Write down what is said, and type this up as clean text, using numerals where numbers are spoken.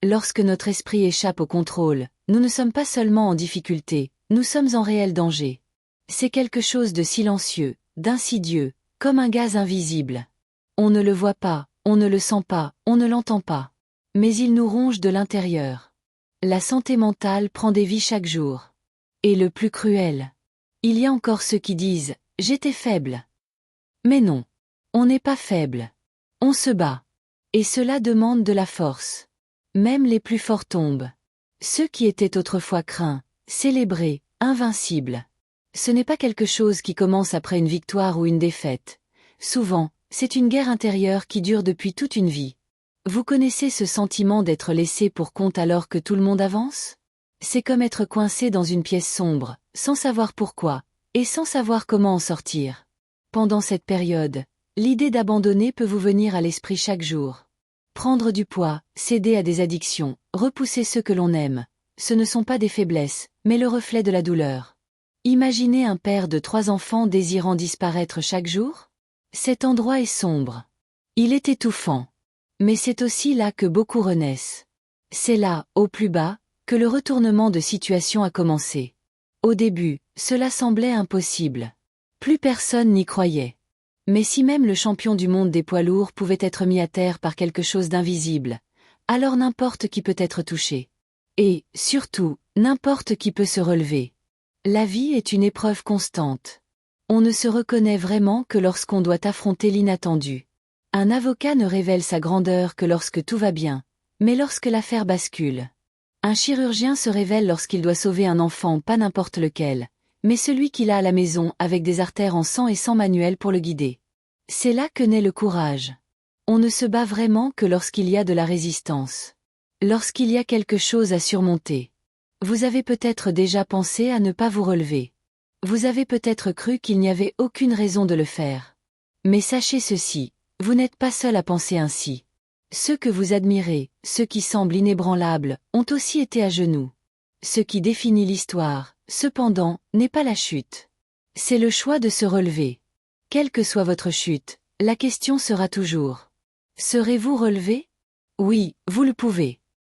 Lorsque notre esprit échappe au contrôle, nous ne sommes pas seulement en difficulté, nous sommes en réel danger. C'est quelque chose de silencieux, d'insidieux, comme un gaz invisible. On ne le voit pas, on ne le sent pas, on ne l'entend pas. Mais il nous ronge de l'intérieur. La santé mentale prend des vies chaque jour. Et le plus cruel. Il y a encore ceux qui disent « j'étais faible ». Mais non. On n'est pas faible. On se bat. Et cela demande de la force. Même les plus forts tombent. Ceux qui étaient autrefois craints, célébrés, invincibles. Ce n'est pas quelque chose qui commence après une victoire ou une défaite. Souvent, c'est une guerre intérieure qui dure depuis toute une vie. Vous connaissez ce sentiment d'être laissé pour compte alors que tout le monde avance? C'est comme être coincé dans une pièce sombre, sans savoir pourquoi, et sans savoir comment en sortir. Pendant cette période, l'idée d'abandonner peut vous venir à l'esprit chaque jour. Prendre du poids, céder à des addictions, repousser ceux que l'on aime, ce ne sont pas des faiblesses, mais le reflet de la douleur. Imaginez un père de 3 enfants désirant disparaître chaque jour? Cet endroit est sombre. Il est étouffant. Mais c'est aussi là que beaucoup renaissent. C'est là, au plus bas, que le retournement de situation a commencé. Au début, cela semblait impossible. Plus personne n'y croyait. Mais si même le champion du monde des poids lourds pouvait être mis à terre par quelque chose d'invisible, alors n'importe qui peut être touché. Et, surtout, n'importe qui peut se relever. La vie est une épreuve constante. On ne se reconnaît vraiment que lorsqu'on doit affronter l'inattendu. Un avocat ne révèle sa grandeur que lorsque tout va bien, mais lorsque l'affaire bascule. Un chirurgien se révèle lorsqu'il doit sauver un enfant, pas n'importe lequel, mais celui qu'il a à la maison avec des artères en sang et sans manuel pour le guider. C'est là que naît le courage. On ne se bat vraiment que lorsqu'il y a de la résistance. Lorsqu'il y a quelque chose à surmonter. Vous avez peut-être déjà pensé à ne pas vous relever. Vous avez peut-être cru qu'il n'y avait aucune raison de le faire. Mais sachez ceci, vous n'êtes pas seul à penser ainsi. Ceux que vous admirez, ceux qui semblent inébranlables, ont aussi été à genoux. Ce qui définit l'histoire, cependant, n'est pas la chute. C'est le choix de se relever. Quelle que soit votre chute, la question sera toujours: serez-vous relevé? Oui, vous le pouvez.